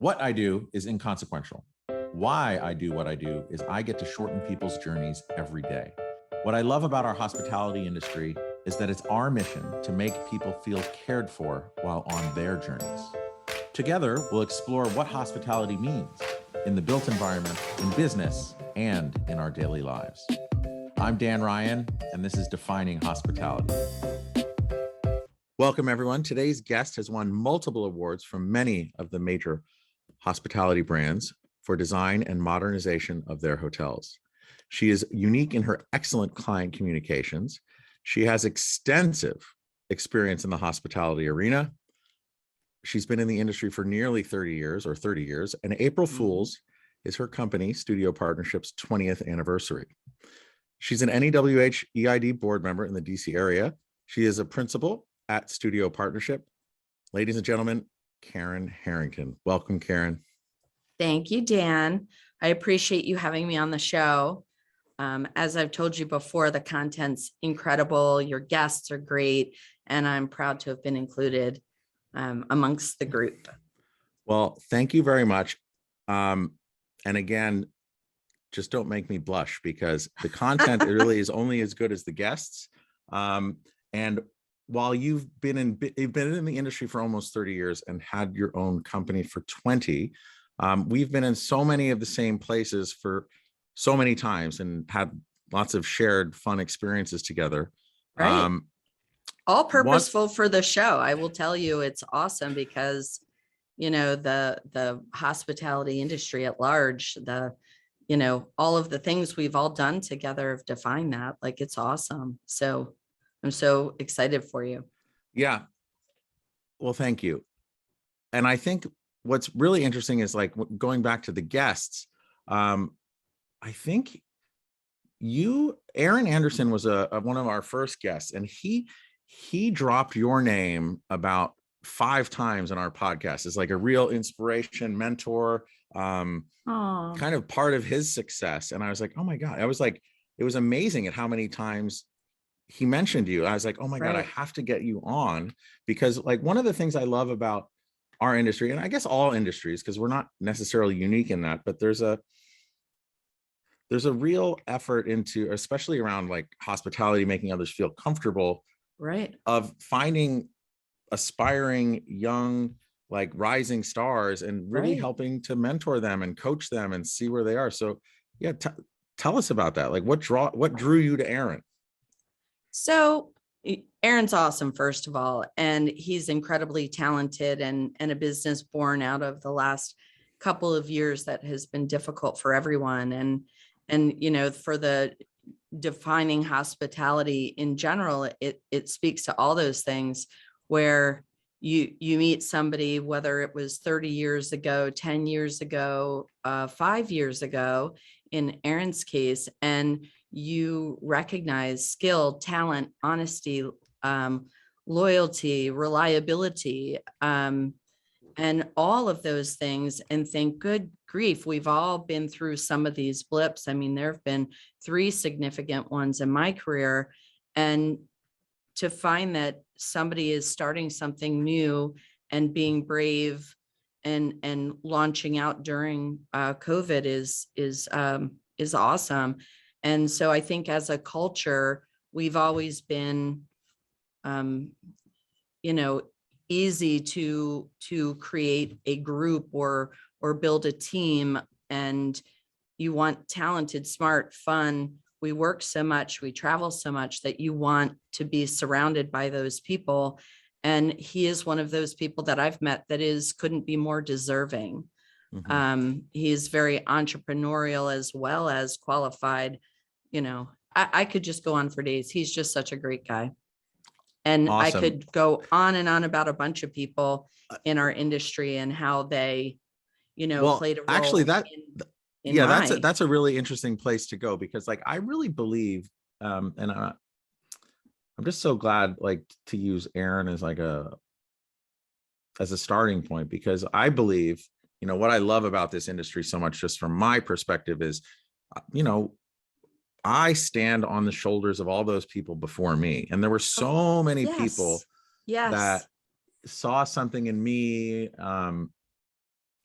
What I do is inconsequential. Why I do what I do is I get to shorten people's journeys every day. What I love about our hospitality industry is that it's our mission to make people feel cared for while on their journeys. Together, we'll explore what hospitality means in the built environment, in business, and in our daily lives. I'm Dan Ryan, and this is Defining Hospitality. Welcome, everyone. Today's guest has won multiple awards from many of the major hospitality brands for design and modernization of their hotels. She is unique in her excellent client communications. She has extensive experience in the hospitality arena. She's been in the industry for nearly 30 years, and April Fools is her company, Studio Partnership's 20th anniversary. She's an NEWH EID board member in the DC area. She is a principal at Studio Partnership. Ladies and gentlemen, Karin Harrington. Welcome, Karin. Thank you, Dan. I appreciate you having me on the show. As I've told you before, the content's incredible. Your guests are great, and I'm proud to have been included amongst the group. Well, thank you very much. And again, just don't make me blush because the content really is only as good as the guests. And while you've been in the industry for almost 30 years and had your own company for 20, we've been in so many of the same places for so many times and had lots of shared fun experiences together. Right. All purposeful for the show. I will tell you, it's awesome because, you know, the hospitality industry at large, all of the things we've all done together have defined that. Like, it's awesome. So I'm so excited for you. Yeah. Well, thank you. And I think what's really interesting is, like, going back to the guests, I think Aaron Anderson was one of our first guests, and he dropped your name about 5 times in our podcast. It's like a real inspiration, mentor, kind of part of his success. And I was like, oh my God, it was amazing at how many times he mentioned you. I was like, oh my God, I have to get you on, because, like, one of the things I love about our industry, and I guess all industries, because we're not necessarily unique in that, but there's a real effort into, especially around like hospitality, making others feel comfortable, of finding aspiring young, like, rising stars and really helping to mentor them and coach them and see where they are. So yeah, tell us about that. Like, what drew you to Aaron? So Aaron's awesome, first of all, and he's incredibly talented and a business born out of the last couple of years that has been difficult for everyone. And you know, for the defining hospitality in general, it speaks to all those things where you meet somebody, whether it was 30 years ago, 10 years ago, 5 years ago, in Aaron's case, and you recognize skill, talent, honesty, loyalty, reliability, and all of those things, and think, good grief, we've all been through some of these blips. I mean, there have been 3 significant ones in my career, and to find that somebody is starting something new and being brave and launching out during COVID is awesome. And so I think as a culture, we've always been, easy to create a group or build a team. And you want talented, smart, fun. We work so much, we travel so much that you want to be surrounded by those people. And he is one of those people that I've met that couldn't be more deserving. He's very entrepreneurial as well as qualified. You know, I could just go on for days. He's just such a great guy. And awesome. I could go on and on about a bunch of people in our industry and how they, played a role. Actually, that's a really interesting place to go, because, like, I really believe, and I'm just so glad, like, to use Aaron as a starting point, because I believe, what I love about this industry so much, just from my perspective, is, I stand on the shoulders of all those people before me. And there were so many people that saw something in me,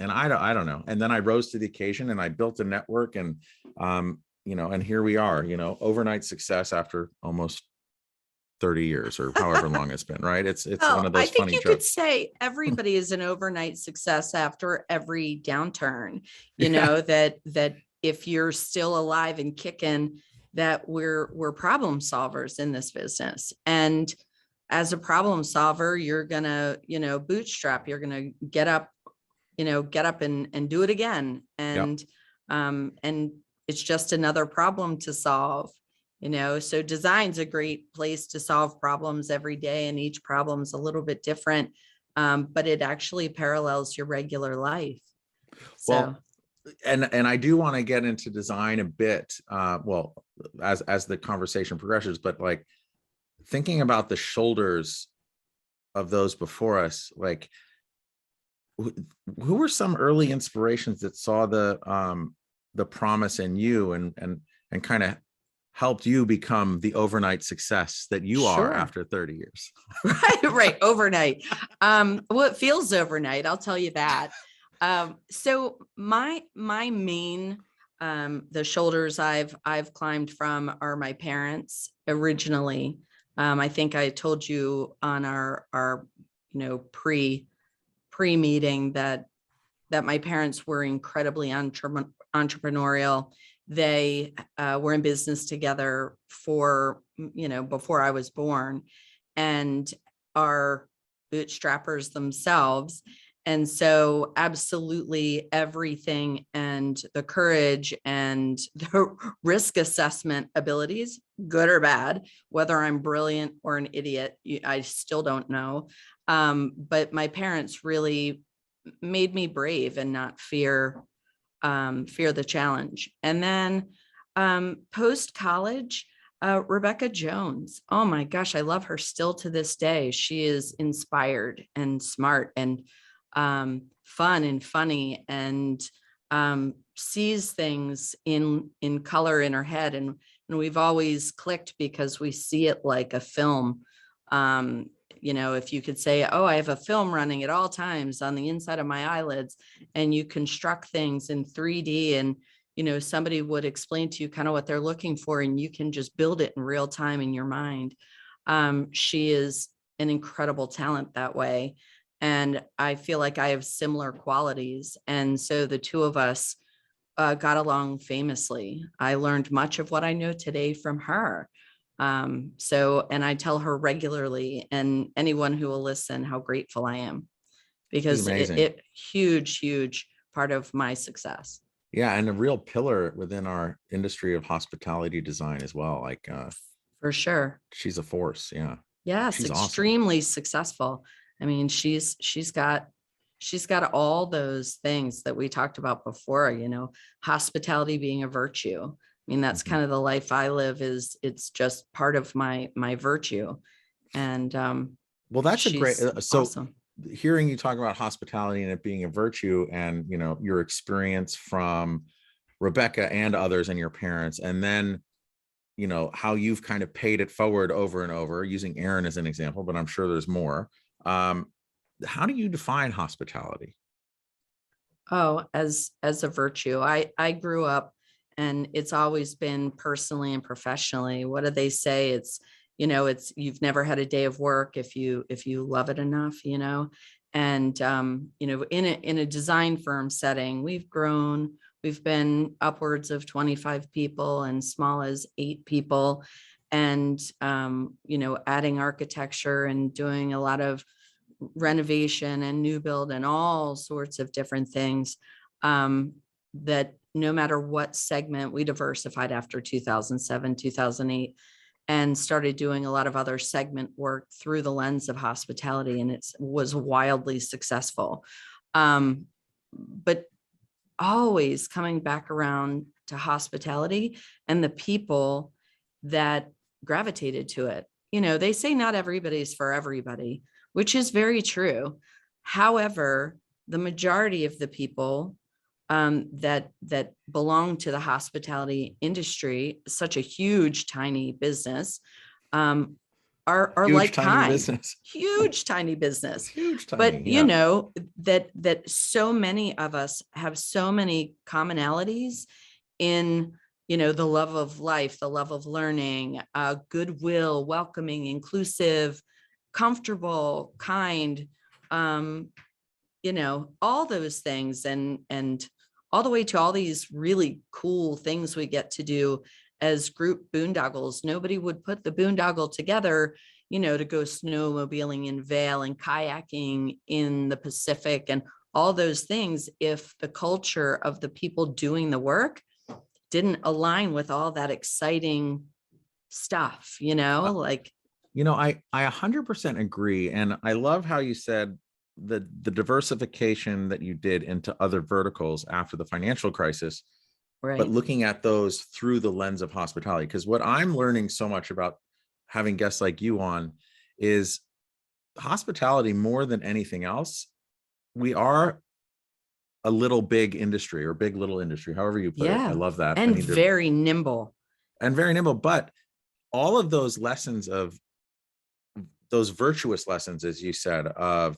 and I don't know. And then I rose to the occasion and I built a network, and and here we are, overnight success after almost 30 years or however long it's been, right? It's one Well, of I those think funny you could jokes. say everybody is an overnight success after every downturn, Yeah. that if you're still alive and kicking, that we're problem solvers in this business. And as a problem solver, you're gonna, bootstrap, you're gonna get up, and do it again. Yep. And it's just another problem to solve. So design's a great place to solve problems every day, and each problem's a little bit different, but it actually parallels your regular life. So Well, and I do want to get into design a bit, well, as the conversation progresses, but like thinking about the shoulders of those before us, like who were some early inspirations that saw the promise in you, and kind of helped you become the overnight success that you are sure. after 30 years? Right, overnight. Well, it feels overnight, I'll tell you that. So my main, the shoulders I've climbed from are my parents originally. I think I told you on our pre meeting that my parents were incredibly entrepreneurial. They were in business together for, before I was born, and are bootstrappers themselves. And so absolutely everything, and the courage and the risk assessment abilities, good or bad, whether I'm brilliant or an idiot, I still don't know. But my parents really made me brave and not fear the challenge. And then post college, Rebecca Jones. Oh my gosh, I love her still to this day. She is inspired and smart and fun and funny, and sees things in color in her head. And we've always clicked because we see it like a film. If you could say, oh, I have a film running at all times on the inside of my eyelids, and you construct things in 3D, and somebody would explain to you kind of what they're looking for, and you can just build it in real time in your mind. She is an incredible talent that way. And I feel like I have similar qualities. And so the two of us got along famously. I learned much of what I know today from her. And I tell her regularly, and anyone who will listen, how grateful I am, She's because amazing. it huge part of my success. Yeah, and a real pillar within our industry of hospitality design as well. Like For sure. she's a force. Yeah, Yes, she's awesome. extremely successful. I mean, she's got all those things that we talked about before, hospitality being a virtue. I mean, that's Mhm. kind of the life I live, it's just part of my virtue. And Well, that's a great. she's So, awesome. hearing you talk about hospitality and it being a virtue, and your experience from Rebecca and others and your parents, and then how you've kind of paid it forward over and over, using Aaron as an example, but I'm sure there's more. How do you define hospitality? Oh, as a virtue. I grew up, and it's always been personally and professionally. What do they say? It's you've never had a day of work if you love it enough. And in a design firm setting, we've grown. We've been upwards of 25 people and small as 8 people, and adding architecture and doing a lot of renovation and new build and all sorts of different things, that no matter what segment, we diversified after 2007, 2008, and started doing a lot of other segment work through the lens of hospitality, and it was wildly successful. But always coming back around to hospitality and the people that gravitated to it. They say not everybody's for everybody, which is very true. However, the majority of the people that belong to the hospitality industry, such a huge, tiny business, are Huge like tiny kind, business. huge tiny business. Huge tiny. But you Yeah. know that so many of us have so many commonalities in, you know, the love of life, the love of learning, goodwill, welcoming, inclusive, comfortable, kind, you know, all those things, and all the way to all these really cool things we get to do as group boondoggles. Nobody would put the boondoggle together, you know, to go snowmobiling in Vail and kayaking in the Pacific and all those things if the culture of the people doing the work didn't align with all that exciting stuff, you know, like. You know, I 100% agree. And I love how you said the diversification that you did into other verticals after the financial crisis, but Right. looking at those through the lens of hospitality. Because what I'm learning so much about having guests like you on is hospitality more than anything else. We are a little big industry or big little industry, however you put it. I Yeah. love that. I And need to, very nimble. and very nimble, but all of those lessons of those virtuous lessons, as you said, of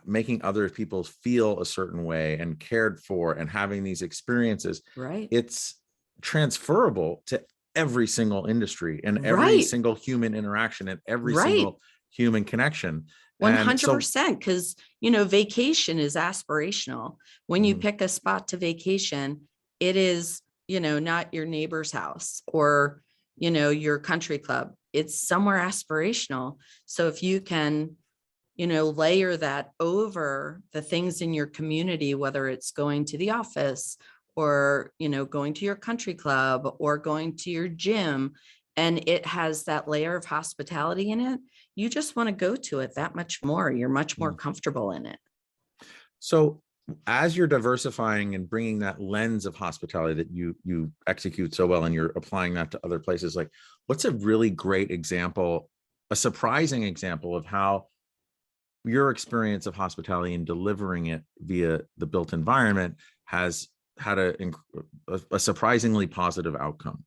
making other people feel a certain way and cared for and having these experiences, Right. it's transferable to every single industry and every Right. single human interaction and every Right. single human connection. And so, 100%. Because, you know, vacation is aspirational. When you mhm, pick a spot to vacation, it is, you know, not your neighbor's house or, you know, your country club. It's somewhere aspirational. So if you can, you know, layer that over the things in your community, whether it's going to the office or, you know, going to your country club or going to your gym, and it has that layer of hospitality in it, you just want to go to it that much more. You're much more mhm. comfortable in it. So as you're diversifying and bringing that lens of hospitality that you execute so well and you're applying that to other places, like what's a really great example, a surprising example of how your experience of hospitality and delivering it via the built environment has had a surprisingly positive outcome?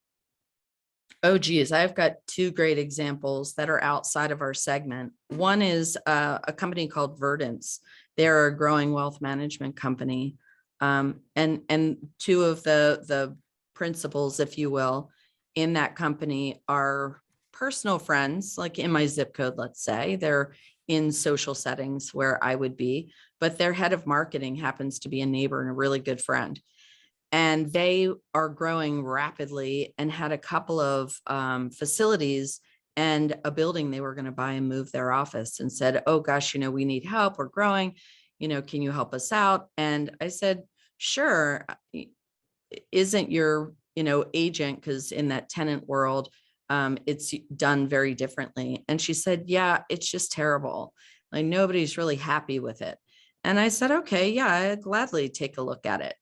Oh, geez, I've got two great examples that are outside of our segment. One is a company called Verdance. They're a growing wealth management company. And two of the principals, if you will, in that company are personal friends, like in my zip code, let's say. They're in social settings where I would be, but their head of marketing happens to be a neighbor and a really good friend, and they are growing rapidly and had a couple of facilities and a building they were going to buy and move their office, and said, oh gosh, you know, we need help, we're growing, you know, can you help us out? And I said, sure. Isn't your, you know, agent, because in that tenant world, it's done very differently? And she said, yeah, it's just terrible, like nobody's really happy with it. And I said, okay, yeah, I'd gladly take a look at it.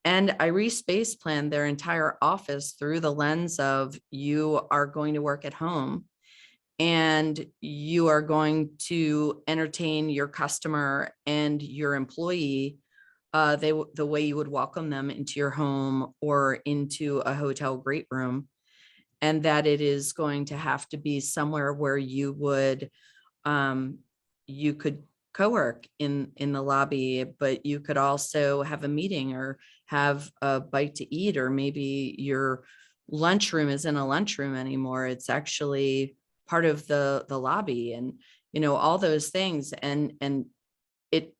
And I re-space planned their entire office through the lens of, you are going to work at home and you are going to entertain your customer and your employee the way you would welcome them into your home or into a hotel great room, and that it is going to have to be somewhere where you would you could co-work in the lobby, but you could also have a meeting or have a bite to eat, or maybe your lunchroom isn't a lunchroom anymore, it's actually part of the lobby, and you know, all those things. And it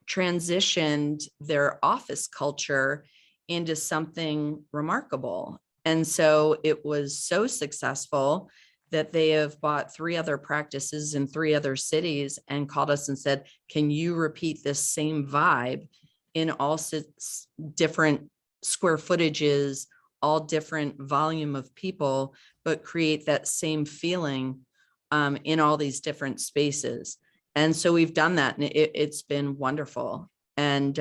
transitioned their office culture into something remarkable. And so it was so successful that they have bought 3 other practices in 3 other cities and called us and said, can you repeat this same vibe in all different square footages, all different volume of people, but create that same feeling in all these different spaces. And so we've done that, and it's been wonderful. And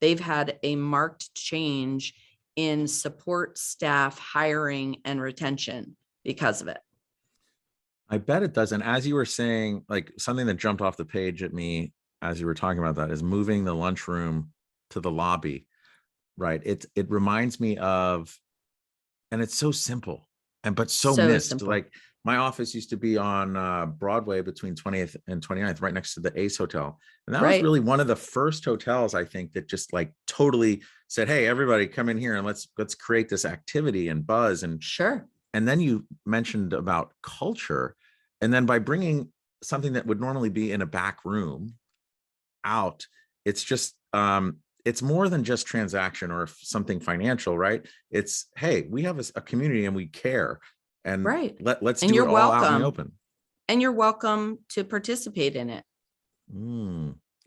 they've had a marked change in support staff hiring and retention because of it. I bet it does. And as you were saying, like something that jumped off the page at me as you were talking about that is moving the lunchroom to the lobby, right? It reminds me of, and it's so simple and but so So missed. simple. Like my office used to be on Broadway between 20th and 29th, right next to the Ace Hotel. And that was Right. really one of the first hotels, I think, that just like totally said, hey, everybody come in here and let's create this activity and buzz. Sure. And then you mentioned about culture. And then by bringing something that would normally be in a back room out, it's just, it's more than just transaction or something financial, right? It's, hey, we have a community and we care, and Right. let's And do you're it all out in the welcome. open. And you're welcome to participate in it.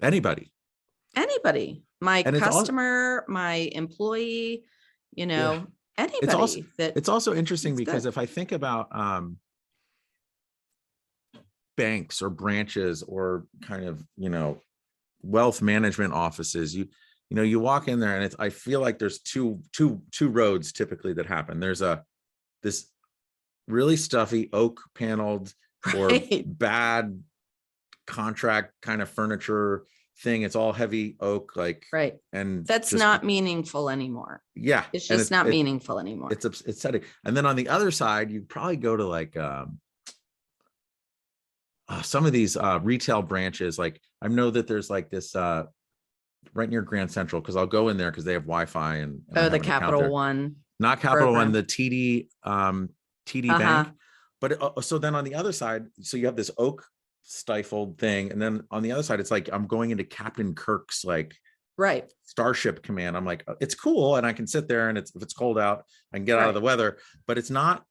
Anybody. My And it's all, customer, my employee, yeah, anybody that it's also interesting it's because good. if I think about banks or branches or kind of, wealth management offices, you walk in there and I feel like there's two roads typically that happen. There's this really stuffy oak paneled or Right. bad contract kind of furniture thing. It's all heavy oak, like, Right. and That's just, not meaningful anymore. yeah. It's And just not meaningful anymore. it's upsetting. And then on the other side, you probably go to like some of these retail branches. Like I know that there's like this right near Grand Central, because I'll go in there because they have Wi-Fi and I Oh, have the an account Capital there. One Not Capital One, program. the TD Bank. But so then on the other side, so you have this oak stifled thing, and then on the other side, it's like I'm going into Captain Kirk's like Right. Starship Command. I'm like, it's cool, and I can sit there, and if it's cold out, I can get out of the weather. But it's not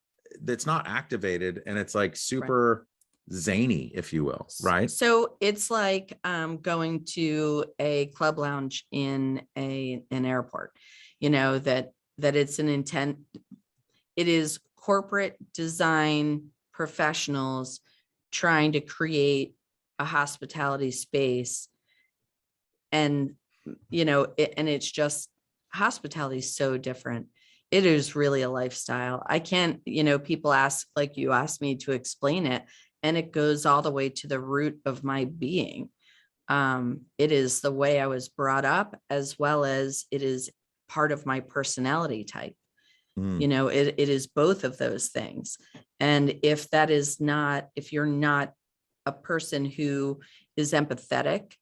activated, and it's like super zany, if you will, right? So it's like going to a club lounge in an airport, that it's an intent. It is corporate design professionals trying to create a hospitality space. And, and it's just, hospitality is so different. It is really a lifestyle. I can't, people ask, like you asked me to explain it, and it goes all the way to the root of my being. It is the way I was brought up, as well as it is part of my personality type. It is both of those things. And if you're not a person who is empathetic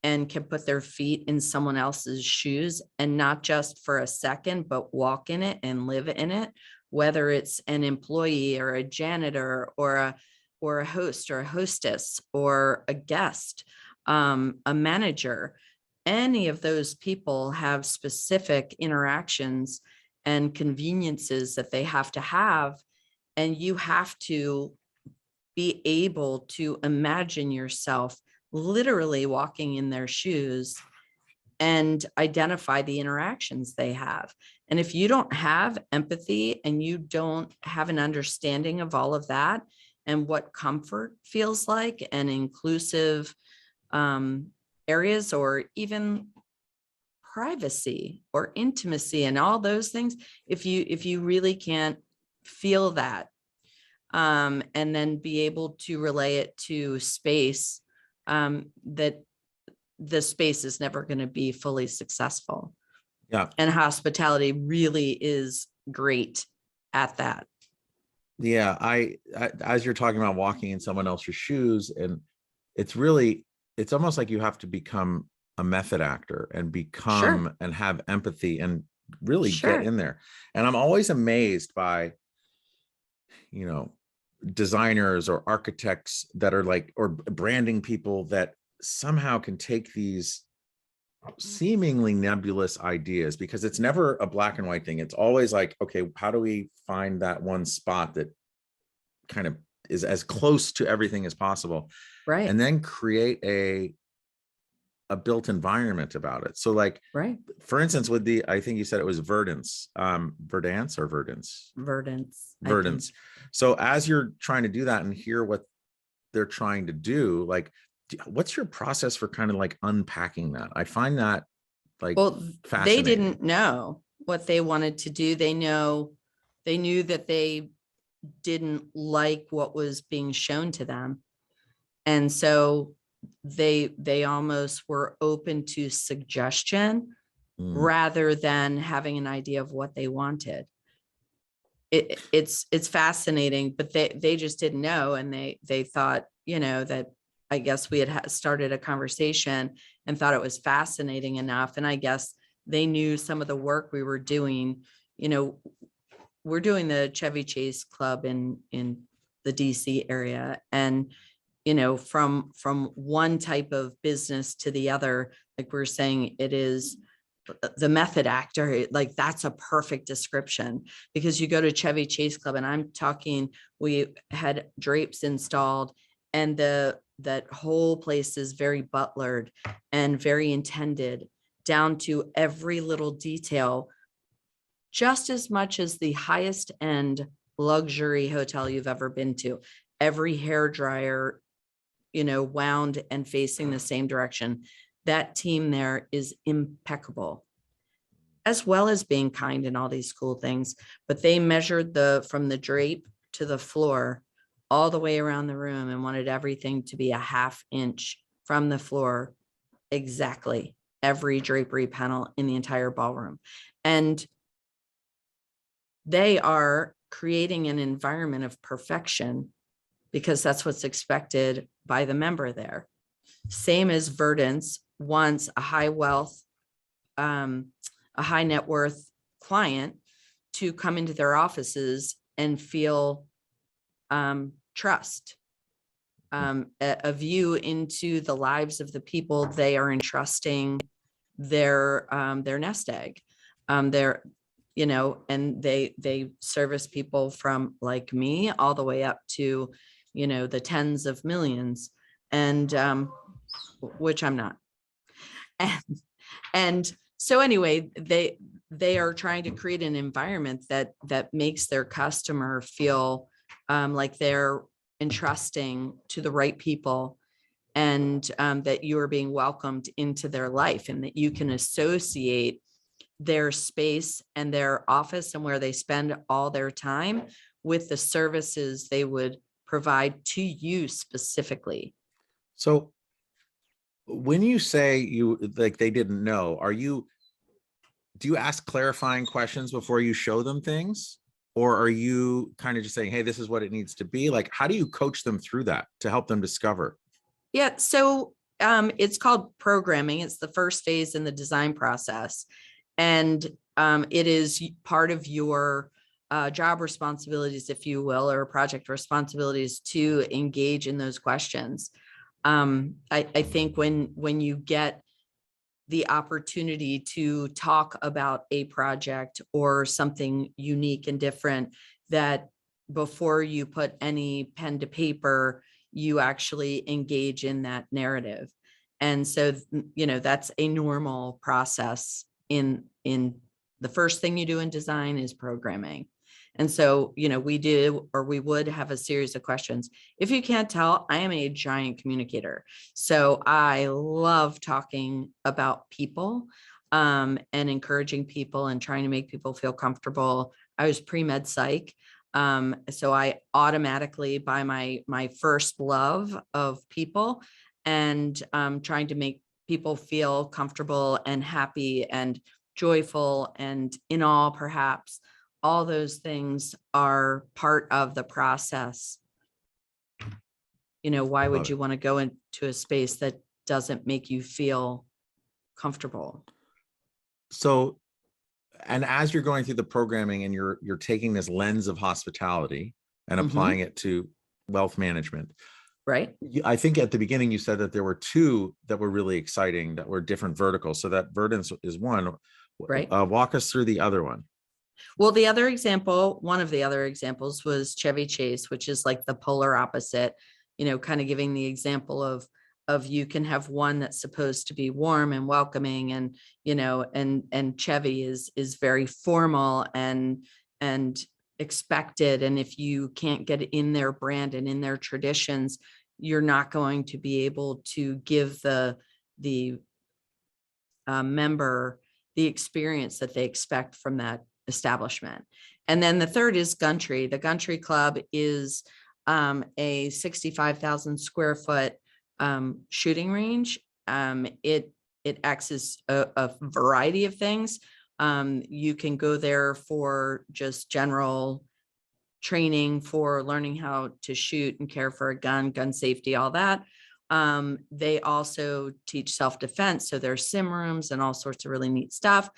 and can put their feet in someone else's shoes, and not just for a second, but walk in it and live in it, whether it's an employee or a janitor or a host or a hostess or a guest, a manager, any of those people have specific interactions and conveniences that they have to have. And you have to be able to imagine yourself literally walking in their shoes and identify the interactions they have. And if you don't have empathy and you don't have an understanding of all of that and what comfort feels like, and inclusive areas, or even privacy or intimacy and all those things, if you really can't feel that, and then be able to relay it to space, that the space is never going to be fully successful. Yeah. And hospitality really is great at that. Yeah. I as you're talking about walking in someone else's shoes, and it's almost like you have to become a method actor and become and have empathy and really get in there. And I'm always amazed by, designers or architects that are like, or branding people that somehow can take these seemingly nebulous ideas, because it's never a black and white thing. It's always like, okay, how do we find that one spot that kind of is as close to everything as possible, Right? And then create a built environment about it. So like, for instance, with I think you said it was Verdance, Verdance or Verdance? Verdance. So as you're trying to do that and hear what they're trying to do, like, what's your process for kind of like unpacking that? I find that like, well, fascinating. They didn't know what they wanted to do. They knew that they didn't like what was being shown to them. And so they almost were open to suggestion rather than having an idea of what they wanted. it's fascinating, but they just didn't know. And they thought, that I guess we had started a conversation and thought it was fascinating enough. And I guess they knew some of the work we were doing. We're doing the Chevy Chase Club in the DC area. And, from one type of business to the other, like we're saying, it is the method actor, like that's a perfect description, because you go to Chevy Chase Club and I'm talking, we had drapes installed and that whole place is very butlered and very intended down to every little detail, just as much as the highest end luxury hotel you've ever been to. Every hair dryer, wound and facing the same direction. That team there is impeccable, as well as being kind and all these cool things. But they measured from the drape to the floor all the way around the room and wanted everything to be a ½ inch from the floor, exactly every drapery panel in the entire ballroom. And they are creating an environment of perfection because that's what's expected by the member there. Same as Verdant's wants a high wealth, a high net worth client to come into their offices and feel trust, a view into the lives of the people they are entrusting their nest egg. And they service people from like me all the way up to, the tens of millions, and which I'm not. And so anyway, they are trying to create an environment that makes their customer feel like they're entrusting to the right people, and that you are being welcomed into their life, and that you can associate their space and their office and where they spend all their time with the services they would provide to you specifically. So when you say they didn't know, do you ask clarifying questions before you show them things? Or are you kind of just saying, hey, this is what it needs to be? Like, how do you coach them through that to help them discover? Yeah. So it's called programming. It's the first phase in the design process. And it is part of your job responsibilities, if you will, or project responsibilities to engage in those questions. I think when you get the opportunity to talk about a project or something unique and different, that before you put any pen to paper, you actually engage in that narrative. And so, that's a normal process in the first thing you do in design is programming. And so, we would have a series of questions. If you can't tell, I am a giant communicator. So I love talking about people and encouraging people and trying to make people feel comfortable. I was pre-med psych. So I automatically, by my first love of people and trying to make people feel comfortable and happy and joyful and in awe, perhaps, all those things are part of the process. Why would you want to go into a space that doesn't make you feel comfortable? So, and as you're going through the programming and you're taking this lens of hospitality and applying it to wealth management, right? I think at the beginning you said that there were two that were really exciting, that were different verticals. So that Verdant's is one, right? Walk us through the other one. Well, one of the other examples was Chevy Chase, which is like the polar opposite, kind of giving the example of you can have one that's supposed to be warm and welcoming, and, and Chevy is very formal and expected. And if you can't get in their brand and in their traditions, you're not going to be able to give the member the experience that they expect from that establishment. And then the third is Gumtree. The Gumtree Club is a 65,000 square foot shooting range. It acts as a variety of things. You can go there for just general training for learning how to shoot and care for a gun safety, all that. They also teach self-defense. So there's sim rooms and all sorts of really neat stuff.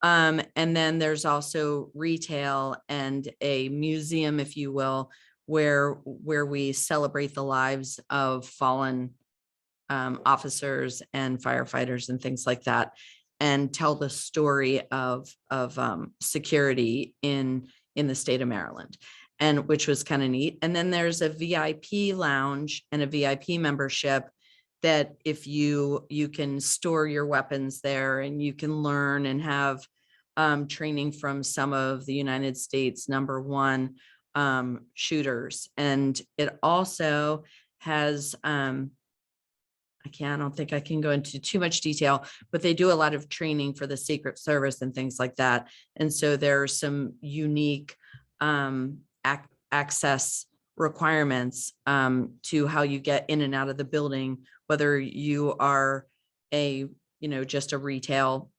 And then there's also retail and a museum, if you will, where we celebrate the lives of fallen officers and firefighters and things like that, and tell the story of security in the state of Maryland, and which was kind of neat. And then there's a VIP lounge and a VIP membership that if you can store your weapons there, and you can learn and have training from some of the United States #1 shooters. And it also has I don't think I can go into too much detail, but they do a lot of training for the Secret Service and things like that. And so there are some unique access requirements to how you get in and out of the building, whether you are just a retail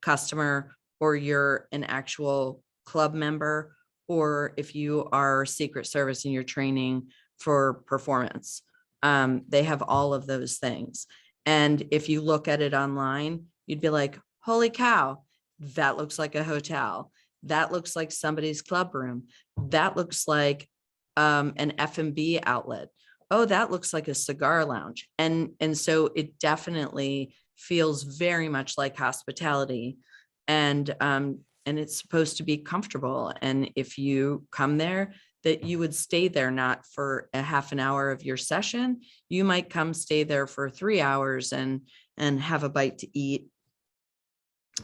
customer, or you're an actual club member, or if you are Secret Service and you're training for performance. They have all of those things. And if you look at it online, you'd be like, holy cow, that looks like a hotel. That looks like somebody's club room. That looks like an F&B outlet. Oh, that looks like a cigar lounge. And so it definitely feels very much like hospitality. And it's supposed to be comfortable. And if you come there, that you would stay there not for a half an hour of your session. You might come stay there for 3 hours and have a bite to eat.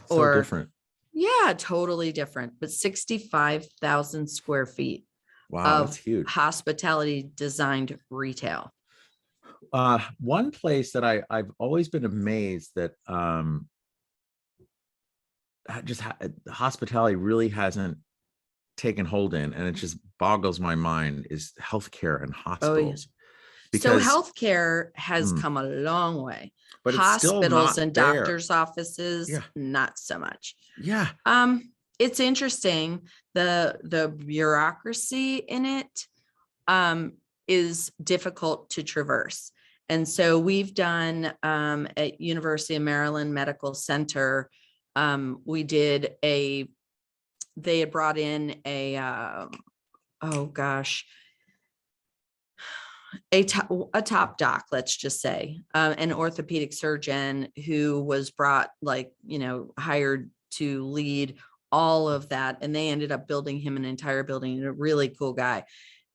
So different. Yeah, totally different. But 65,000 square feet. Wow, of that's huge. Hospitality designed retail. One place that I've always been amazed that hospitality really hasn't taken hold in, and it just boggles my mind, is healthcare and hospitals. So healthcare has come a long way, but hospitals and there. Doctors' offices, not so much. Yeah. It's interesting. The bureaucracy in it is difficult to traverse. And so we've done at University of Maryland Medical Center, they had brought in a top doc, let's just say, an orthopedic surgeon who was hired to lead all of that. And they ended up building him an entire building, a really cool guy.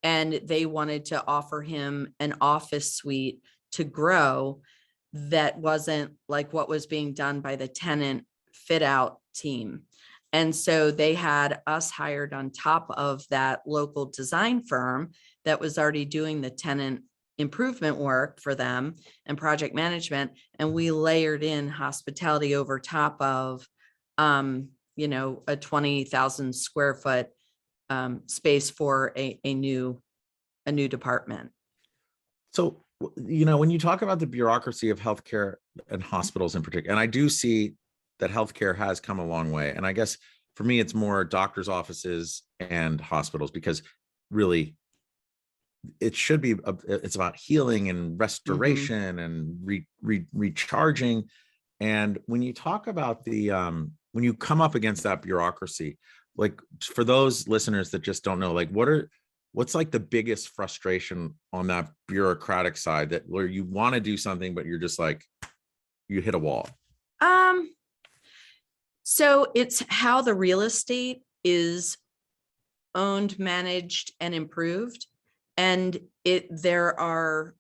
And they wanted to offer him an office suite to grow that wasn't like what was being done by the tenant fit out team. And so they had us hired on top of that local design firm that was already doing the tenant improvement work for them and project management. And we layered in hospitality over top of, a 20,000 square foot space for a new department. So, when you talk about the bureaucracy of healthcare and hospitals in particular, and I do see that healthcare has come a long way. And I guess for me, it's more doctors' offices and hospitals, because really it should be, it's about healing and restoration and recharging. And when you talk about when you come up against that bureaucracy, like for those listeners that just don't know, like what's like the biggest frustration on that bureaucratic side, that where you want to do something, but you're just like, you hit a wall? So it's how the real estate is owned, managed, and improved. And there are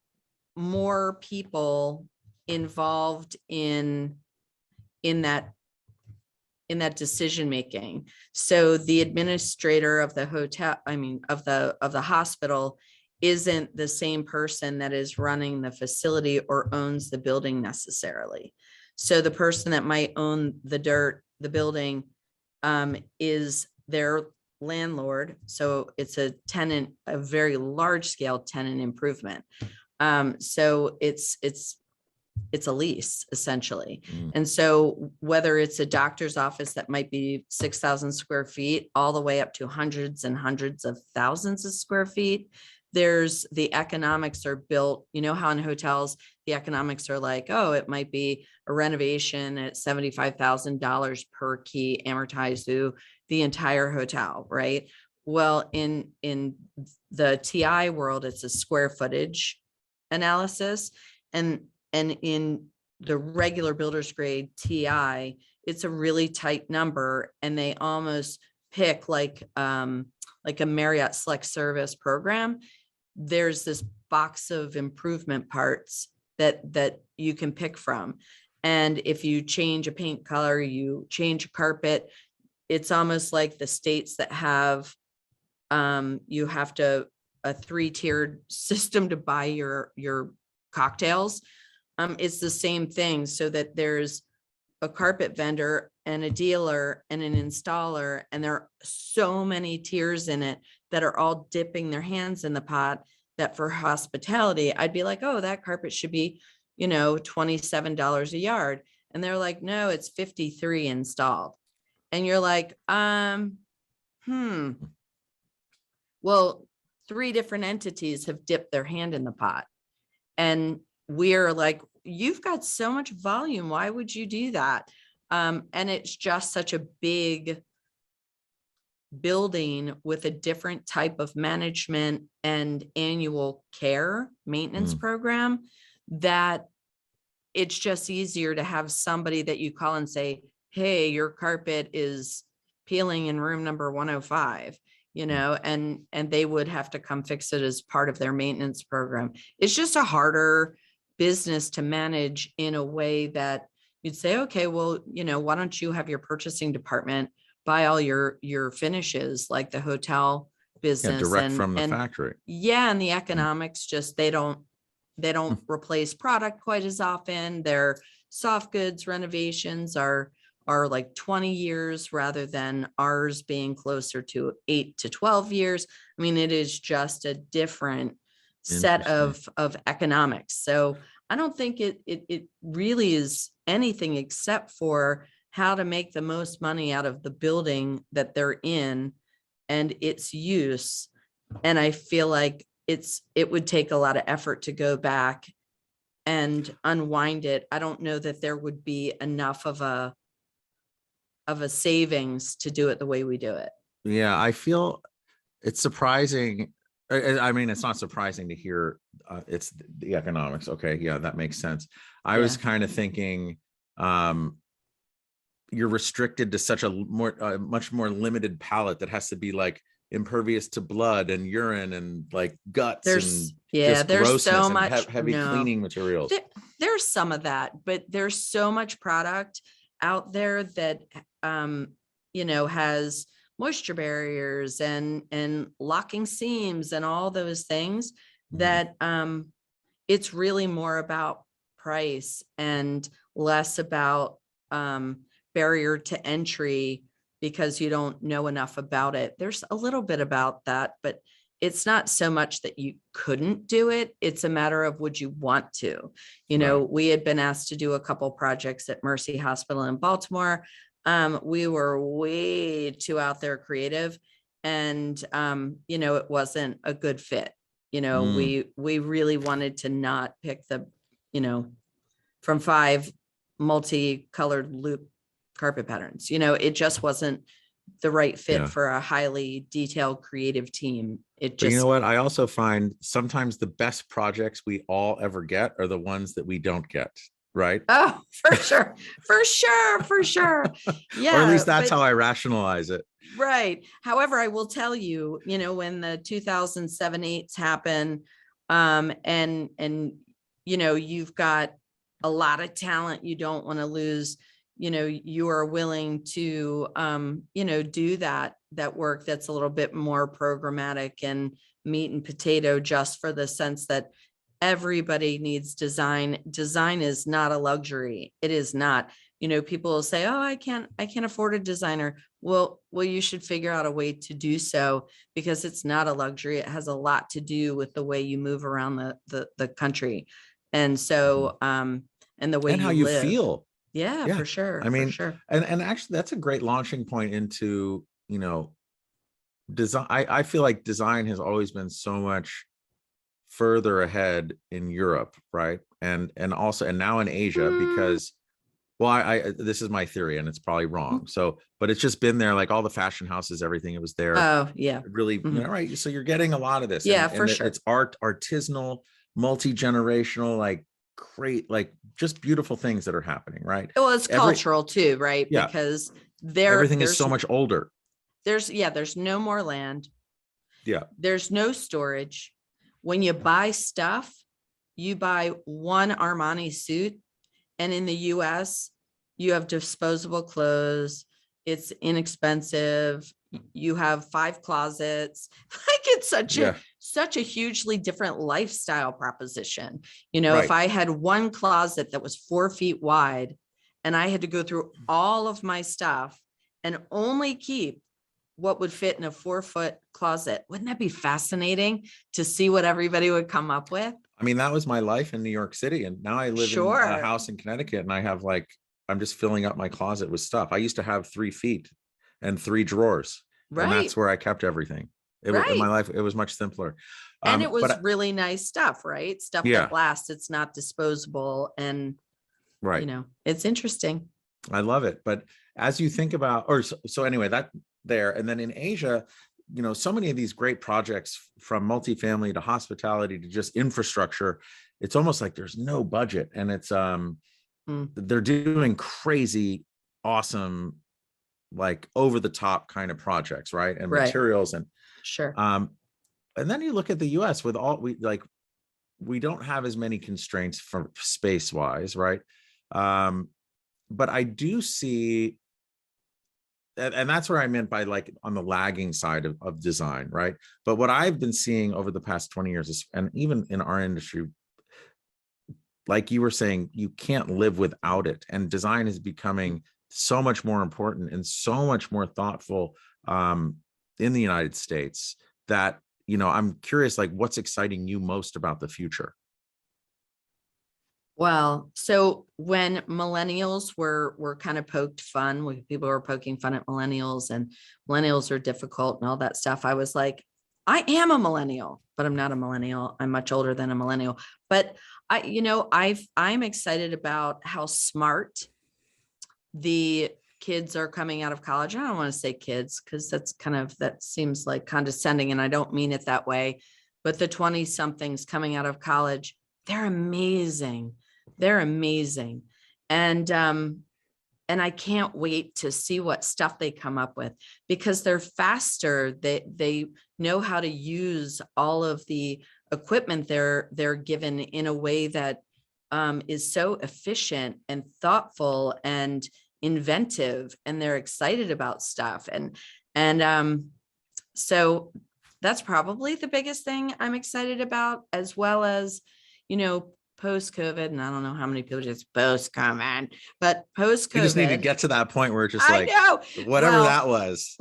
more people involved in that decision making. So the administrator of the hotel, of the hospital, isn't the same person that is running the facility or owns the building necessarily. So the person that might own the building is their landlord. So it's a very large scale tenant improvement. So it's it's a lease essentially. Mm. And so whether it's a doctor's office that might be 6,000 square feet, all the way up to hundreds and hundreds of thousands of square feet, there's the economics are built, you know, how in hotels, the economics are like, oh, it might be a renovation at $75,000 per key amortized through the entire hotel, right? Well, in the TI world, it's a square footage analysis. And in the regular builder's grade TI, it's a really tight number, and they almost pick like a Marriott Select Service program. There's this box of improvement parts that you can pick from. And if you change a paint color, you change a carpet, it's almost like the states that have, you have to, a 3-tiered system to buy your cocktails. It's the same thing, so that there's a carpet vendor and a dealer and an installer, and there are so many tiers in it that are all dipping their hands in the pot, that for hospitality, I'd be like, oh, that carpet should be, you know, $27 a yard. And they're like, no, it's 53 installed. And you're like, well, 3 different entities have dipped their hand in the pot. And we're like, you've got so much volume. Why would you do that? And it's just such a big building with a different type of management and annual care maintenance program, that it's just easier to have somebody that you call and say, hey, your carpet is peeling in room number 105, you know, and they would have to come fix it as part of their maintenance program. It's just a harder business to manage in a way that you'd say, okay, well, you know, why don't you have your purchasing department buy all your finishes like the hotel business, direct from the factory. Yeah. And the economics just, they don't replace product quite as often. Their soft goods renovations are like 20 years rather than ours being closer to 8 to 12 years. I mean, it is just a different set of economics. So I don't think it really is anything except for how to make the most money out of the building that they're in and its use. And I feel like it would take a lot of effort to go back and unwind it. I don't know that there would be enough of a savings to do it the way we do it. Yeah, I feel it's surprising. I mean, it's not surprising to hear it's the economics. Okay, yeah, that makes sense. I was kind of thinking you're restricted to such a much more limited palette that has to be like impervious to blood and urine and like guts. There's so much heavy cleaning materials. There's some of that, but there's so much product out there that you know, has moisture barriers and locking seams and all those things that it's really more about price and less about barrier to entry because you don't know enough about it. There's a little bit about that, but it's not so much that you couldn't do it. It's a matter of would you want to. You know, we had been asked to do a couple projects at Mercy Hospital in Baltimore. We were way too out there creative, and you know, it wasn't a good fit. You know, we really wanted to not pick the, you know, from 5 multicolored loop carpet patterns. You know, it just wasn't the right fit for a highly detailed creative team. It just, but you know what? I also find sometimes the best projects we all ever get are the ones that we don't get. Right. Oh, for sure. Yeah. Or at least that's how I rationalize it. Right. However, I will tell you, you know, when the 2007-8s happen, and, you know, you've got a lot of talent you don't want to lose, you know, you are willing to, you know, do that work that's a little bit more programmatic and meat and potato, just for the sense that everybody needs design. Design is not a luxury. It is not. You know, people will say, oh, I can't afford a designer. Well, you should figure out a way to do so, because it's not a luxury. It has a lot to do with the way you move around the country. And so and the way and how you you live. feel. Yeah, Yeah. for sure. I For mean, sure. and actually that's a great launching point into, design. I feel like design has always been so much further ahead in Europe, right? And also, and now in Asia, Mm, because, well, I this is my theory and it's probably wrong. So, but it's just been there, like all the fashion houses, everything, it was there oh, yeah. really, Mhm. right. So you're getting a lot of this, Yeah, and for sure. it's artisanal, multi-generational, like great, like just beautiful things that are happening, right? Well, it's Every cultural too, right? Yeah, Because everything is so much older. there's no more land. Yeah, There's no storage. When you buy stuff, you buy one Armani suit, and in the US, you have disposable clothes. It's inexpensive. You have 5 closets. Like it's yeah, such a hugely different lifestyle proposition. You know, if right. I had one closet that was 4 feet wide and I had to go through all of my stuff and only keep what would fit in a 4-foot closet, wouldn't that be fascinating to see what everybody would come up with? I mean, that was my life in New York City, and now I live in a Sure. house in Connecticut, and I have like, I'm just filling up my closet with stuff. I used to have 3 feet and 3 drawers, and Right. that's where I kept everything. In my Right. life, it was much simpler. And it was But really nice stuff, right? Stuff that yeah, lasts. It's not disposable. And, right. it's interesting. I love it. But as you think about, so anyway, that there, and then in Asia, so many of these great projects, from multifamily to hospitality to just infrastructure, it's almost like there's no budget, and it's Mm, they're doing crazy, awesome, like over the top kind of projects, right? And right. materials, Sure. and then you look at the US with all we don't have as many constraints for space wise, right? Um, but I do see, and that's where I meant by like on the lagging side of design, right? But what I've been seeing over the past 20 years is, and even in our industry, like you were saying, you can't live without it. And design is becoming so much more important and so much more thoughtful in the United States that, I'm curious, like what's exciting you most about the future? Well, so when millennials were kind of poked fun, when people were poking fun at millennials and millennials are difficult and all that stuff, I was like, I am a millennial, but I'm not a millennial. I'm much older than a millennial. But I'm excited about how smart the kids are coming out of college. I don't want to say kids because that seems like condescending, and I don't mean it that way. But the 20 somethings coming out of college, they're amazing. They're amazing. And I can't wait to see what stuff they come up with because they're faster. They know how to use all of the equipment they're given in a way that is so efficient and thoughtful and inventive, and they're excited about stuff. And so that's probably the biggest thing I'm excited about, as well as, post-COVID, and I don't know how many people just post-COVID, but We just need to post-COVID, get to that point where it's just I like know. whatever that was.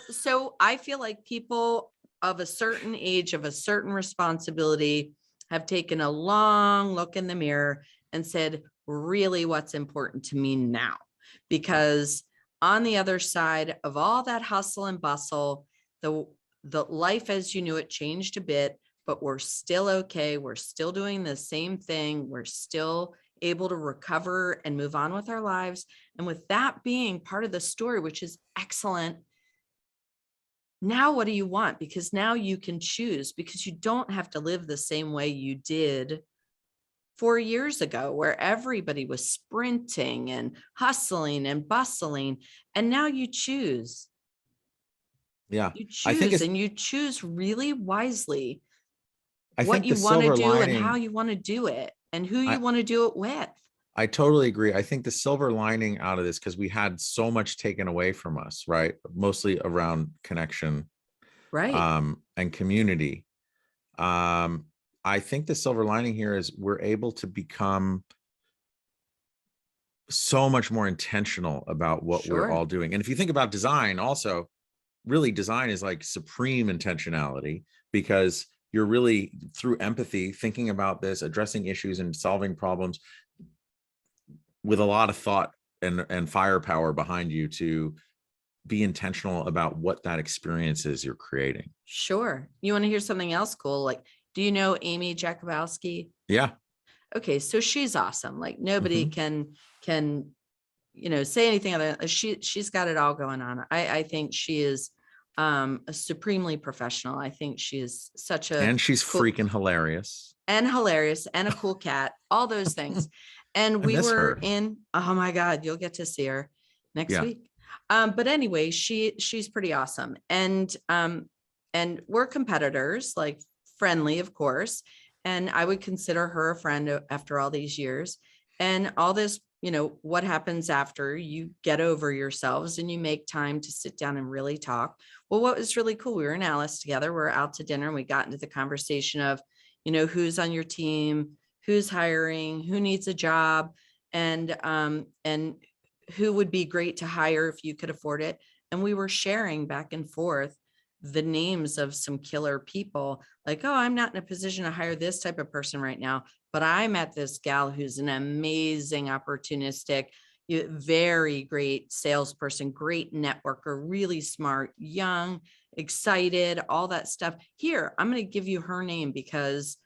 So I feel like people of a certain age, of a certain responsibility, have taken a long look in the mirror and said, really, what's important to me now? Because on the other side of all that hustle and bustle, the life as you knew it changed a bit, but we're still okay. We're still doing the same thing. We're still able to recover and move on with our lives. And with that being part of the story, which is excellent, now what do you want? Because now you can choose, because you don't have to live the same way you did 4 years ago, where everybody was sprinting and hustling and bustling. And now you choose. Yeah. You I think choose it's, and you choose really wisely I what think the you want to silver do and how lining, you want to do it and who you I, want to do it with. I totally agree. I think the silver lining out of this, because we had so much taken away from us, right? Mostly around connection Right. and community. Um, I think the silver lining here is we're able to become so much more intentional about what we're Sure. all doing. And if you think about design, also, really design is like supreme intentionality, because you're really through empathy thinking about this, addressing issues and solving problems with a lot of thought and firepower behind you to be intentional about what that experience is you're creating. Sure. You want to hear something else cool? Like, do you know Amy Jakubowski? Yeah. Okay, so she's awesome. Like nobody Mhm. can say anything other than she's got it all going on. I think she is a supremely professional. I think she is such a And she's cool freaking hilarious. and hilarious and a cool cat, all those things. And I we miss were her. in, oh my God, you'll get to see her next Yeah. week. But anyway, she's pretty awesome. And we're competitors, like friendly, of course. And I would consider her a friend after all these years. And all this, what happens after you get over yourselves and you make time to sit down and really talk. Well, what was really cool, we were in Alice together, we're out to dinner and we got into the conversation of, who's on your team, who's hiring, who needs a job, and who would be great to hire if you could afford it. And we were sharing back and forth the names of some killer people, like, oh, I'm not in a position to hire this type of person right now, but I met this gal who's an amazing opportunistic, very great salesperson, great networker, really smart, young, excited, all that stuff. Here, I'm going to give you her name because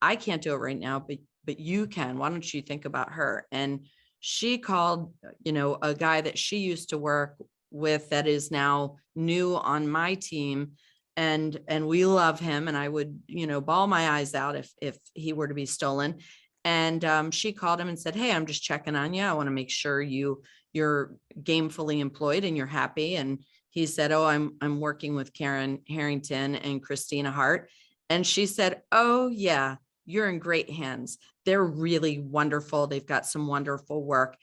I can't do it right now, but you can. Why don't you think about her? And she called, a guy that she used to work with that is now new on my team, and we love him, and I would bawl my eyes out if he were to be stolen. And she called him and said, hey, I'm just checking on you, I want to make sure you're gamefully employed and you're happy. And he said, oh, I'm working with Karin Harrington and Christina Hart. And she said, oh yeah, you're in great hands, they're really wonderful, they've got some wonderful work,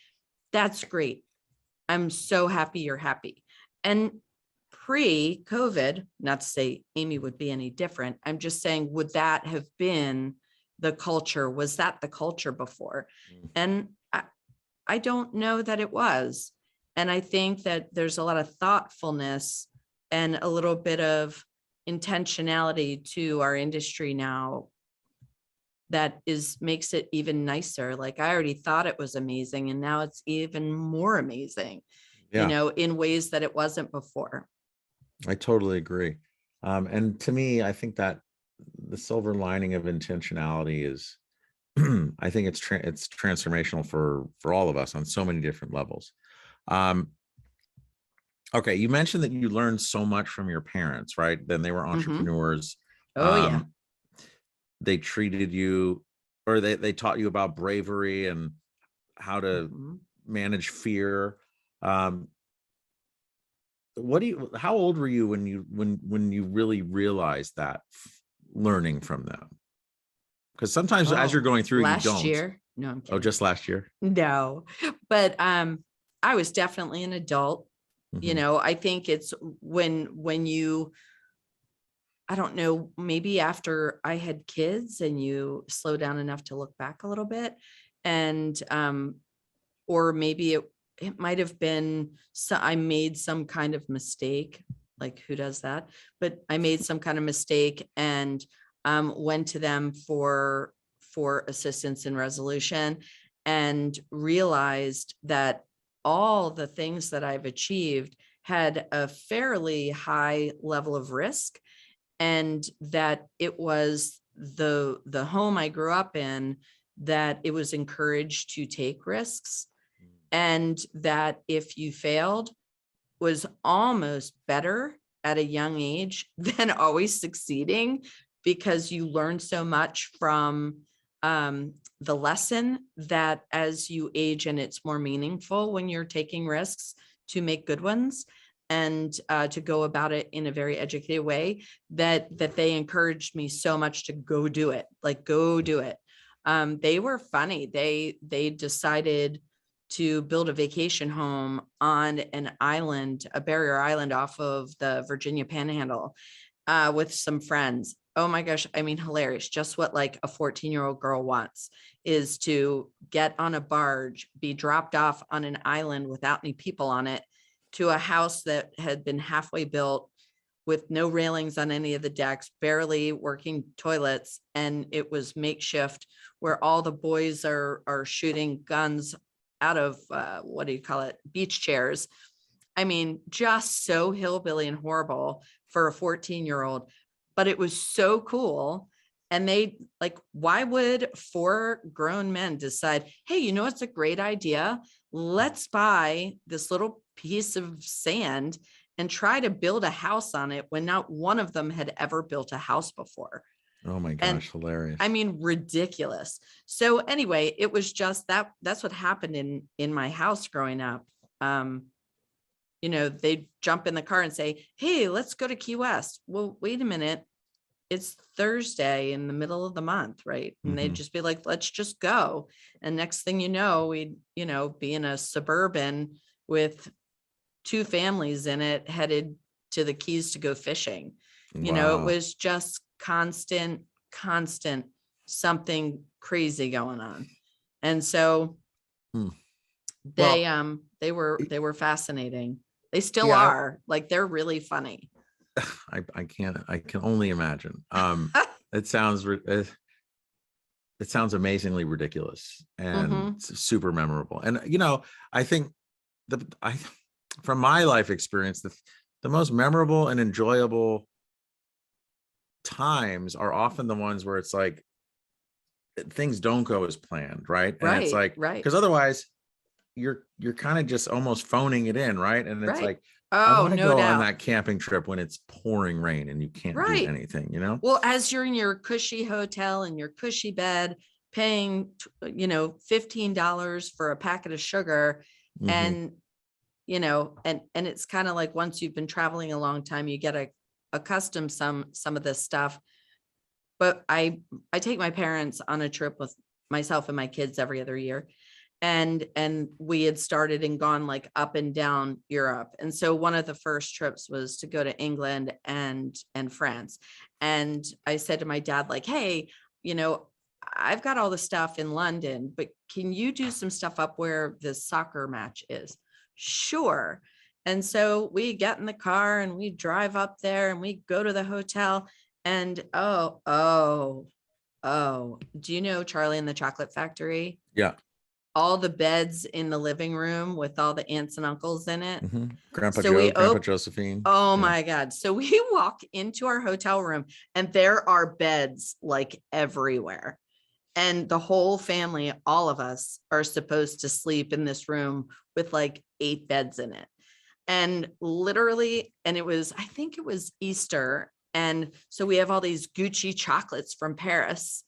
that's great, I'm so happy you're happy. And pre-COVID, not to say Amy would be any different, I'm just saying, would that have been the culture? Was that the culture before? And I don't know that it was. And I think that there's a lot of thoughtfulness and a little bit of intentionality to our industry now that makes it even nicer. Like I already thought it was amazing, and now it's even more amazing, Yeah. in ways that it wasn't before. I totally agree. And to me, I think that the silver lining of intentionality is, I think it's transformational for all of us on so many different levels. Um, okay, you mentioned that you learned so much from your parents, right? Then they were Mm-hmm. entrepreneurs. Oh yeah. They treated you, or they taught you about bravery and how to Mm-hmm. manage fear. Um, how old were you when you really realized that, learning from them? Because sometimes as you're Oh, going through, you last don't. year. No, I'm Oh, kidding. just last year. No, but I was definitely an adult. Mhm. I think it's when you, I don't know, maybe after I had kids and you slow down enough to look back a little bit, and or maybe it might have been, so I made some kind of mistake, like who does that? But I made some kind of mistake and went to them for assistance in resolution, and realized that all the things that I've achieved had a fairly high level of risk, and that it was the home I grew up in, that it was encouraged to take risks, and that if you failed was almost better at a young age than always succeeding, because you learn so much from the lesson, that as you age and it's more meaningful when you're taking risks to make good ones, and to go about it in a very educated way, that they encouraged me so much to go do it, like go do it. They were funny. They decided to build a vacation home on an island, a barrier island off of the Virginia Panhandle, with some friends. Oh my gosh, I mean, hilarious. Just what like a 14-year-old girl wants, is to get on a barge, be dropped off on an island without any people on it, to a house that had been halfway built with no railings on any of the decks, barely working toilets. And it was makeshift, where all the boys are shooting guns what do you call it? Beach chairs. I mean, just so hillbilly and horrible for a 14-year-old, but it was so cool. And they like, why would 4 grown men decide, hey, you know, it's a great idea. Let's buy this little piece of sand and try to build a house on it when not one of them had ever built a house before. Oh my And gosh, hilarious. I mean, ridiculous. So anyway, it was just that's what happened in my house growing up. You know, they'd jump in the car and say, hey, let's go to Key West. Well, wait a minute. It's Thursday in the middle of the month, right? And they'd just be like, let's just go. And next thing you know, we'd, you know, be in a Suburban with 2 families in it headed to the Keys to go fishing. You know, it was just constant something crazy going on. And so they were fascinating. They still are. Like, they're really funny. I can only imagine. It sounds amazingly ridiculous and super memorable. And, you know, I think from my life experience, the most memorable and enjoyable times are often the ones where it's like things don't go as planned, right? And it's like, because otherwise you're kind of just almost phoning it in, right? And it's like, I want to go on that camping trip when it's pouring rain and you can't do anything, you know? Well, as you're in your cushy hotel and your cushy bed, paying, you know, $15 for a packet of sugar, and, you know, and it's kind of like, once you've been traveling a long time, you get accustomed some of this stuff. But I take my parents on a trip with myself and my kids every other year. And we had started and gone like up and down Europe. And so one of the first trips was to go to England and France. And I said to my dad, like, hey, you know, I've got all the stuff in London, but can you do some stuff up where the soccer match is? Sure. And so we get in the car and we drive up there and we go to the hotel, and do you know Charlie and the Chocolate Factory? Yeah. All the beds in the living room with all the aunts and uncles in it. Grandpa Joe, Grandpa Josephine. Oh my God. So we walk into our hotel room and there are beds like everywhere. And the whole family, all of us, are supposed to sleep in this room with like 8 beds in it. And literally, and I think it was Easter. And so we have all these Gucci chocolates from Paris.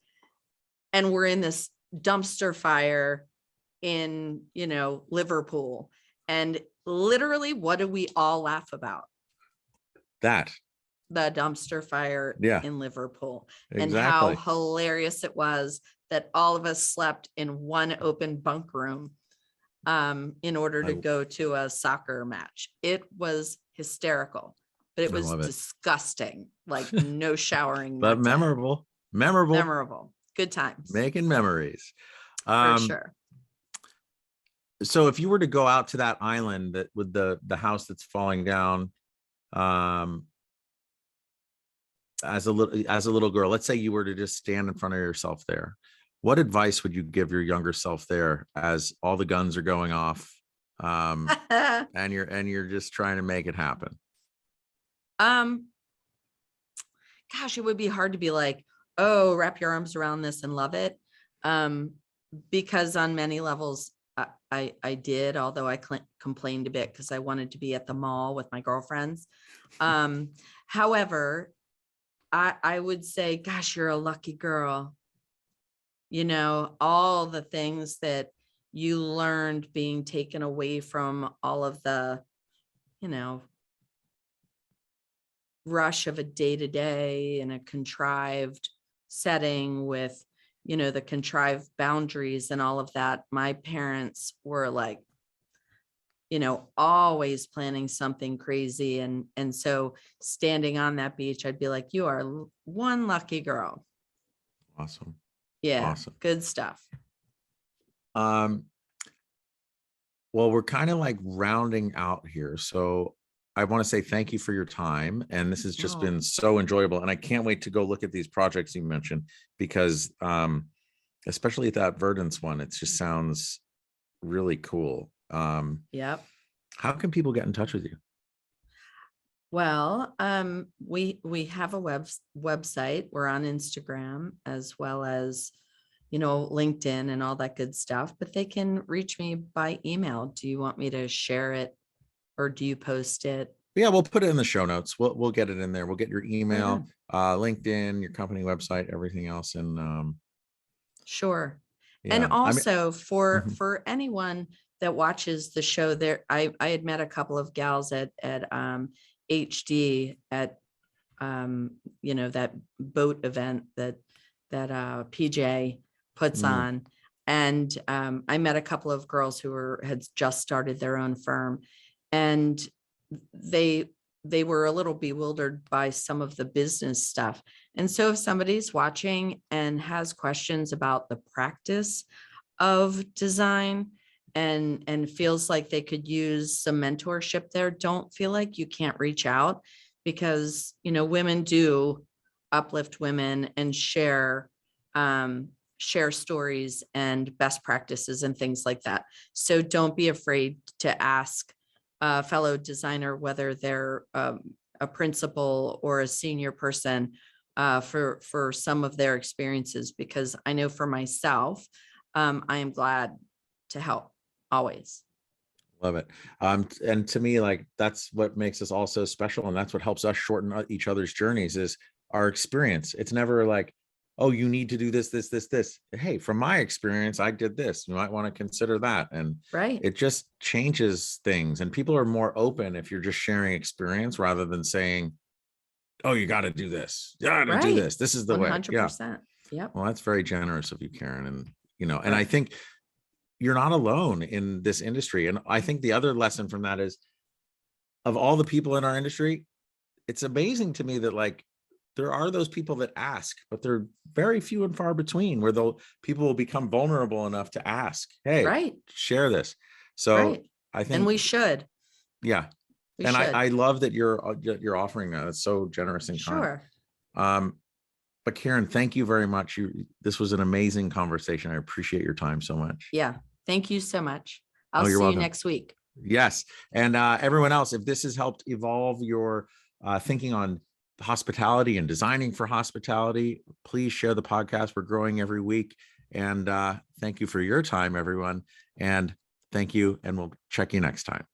And we're in this dumpster fire in, you know, Liverpool. And literally, what do we all laugh about? The dumpster fire in Liverpool. And how hilarious it was that all of us slept in one open bunk room in order to go to a soccer match. It was hysterical, but it was disgusting. Like, no showering. But memorable. Good times. Making memories. For sure. So if you were to go out to that island that with the house that's falling down, as a little girl, let's say you were to just stand in front of yourself there, what advice would you give your younger self there as all the guns are going off, and you're just trying to make it happen? Gosh, it would be hard to be like, oh, wrap your arms around this and love it. Because on many levels, I did, although I complained a bit because I wanted to be at the mall with my girlfriends. However, I would say, gosh, you're a lucky girl. You know, all the things that you learned being taken away from all of the, you know, rush of a day-to-day in a contrived setting with, you know, the contrived boundaries and all of that. My parents were like, you know, always planning something crazy. And so standing on that beach, I'd be like, you are one lucky girl. Awesome. Yeah. Awesome. Good stuff. Well, we're kind of like rounding out here. So I want to say thank you for your time. And this has just been so enjoyable. And I can't wait to go look at these projects you mentioned, because especially that Verdance one, it just sounds really cool. Yep. How can people get in touch with you? Well, we have a website. We're on Instagram as well as, LinkedIn and all that good stuff, but they can reach me by email. Do you want me to share it or do you post it? Yeah, we'll put it in the show notes. We'll get it in there. We'll get your Right email, on. LinkedIn, your company website, everything else. And Sure. And yeah, I mean, also for mhm. anyone that watches the show there, I had met a couple of gals at HD at that boat event that PJ puts Mm, on. And I met a couple of girls who had just started their own firm, and they they were a little bewildered by some of the business stuff. And so if somebody's watching and has questions about the practice of design and feels like they could use some mentorship there, don't feel like you can't reach out, because women do uplift women and share stories and best practices and things like that. So don't be afraid to ask a fellow designer, whether they're a principal or a senior person, for some of their experiences, because I know for myself, I am glad to help always. love it. And to me, like, that's what makes us all so special, and that's what helps us shorten each other's journeys is our experience. It's never like, oh, you need to do this, this, this, this. Hey, from my experience, I did this. You might want to consider that. And Right. it just changes things. And people are more open if you're just sharing experience rather than saying, oh, you got to do this. You got to do Right. this. This is the way. Yeah. 100%. Yep. Well, that's very generous of you, Karen. And, and I Right. think you're not alone in this industry. And I think the other lesson from that is, of all the people in our industry, it's amazing to me that, like, there are those people that ask, but they're very few and far between where people will become vulnerable enough to ask, hey, Right. share this. So Right. I And think, we should. yeah. We And should. I love that you're offering that. It's so generous and kind. Sure. Um, but Karen, thank you very much. This was an amazing conversation. I appreciate your time so much. Yeah. Thank you so much. I'll Oh, you're see you welcome. next week. Yes. And everyone else, if this has helped evolve your thinking on hospitality and designing for hospitality, please share the podcast. We're growing every week. And thank you for your time, everyone. And thank you. And we'll check you next time.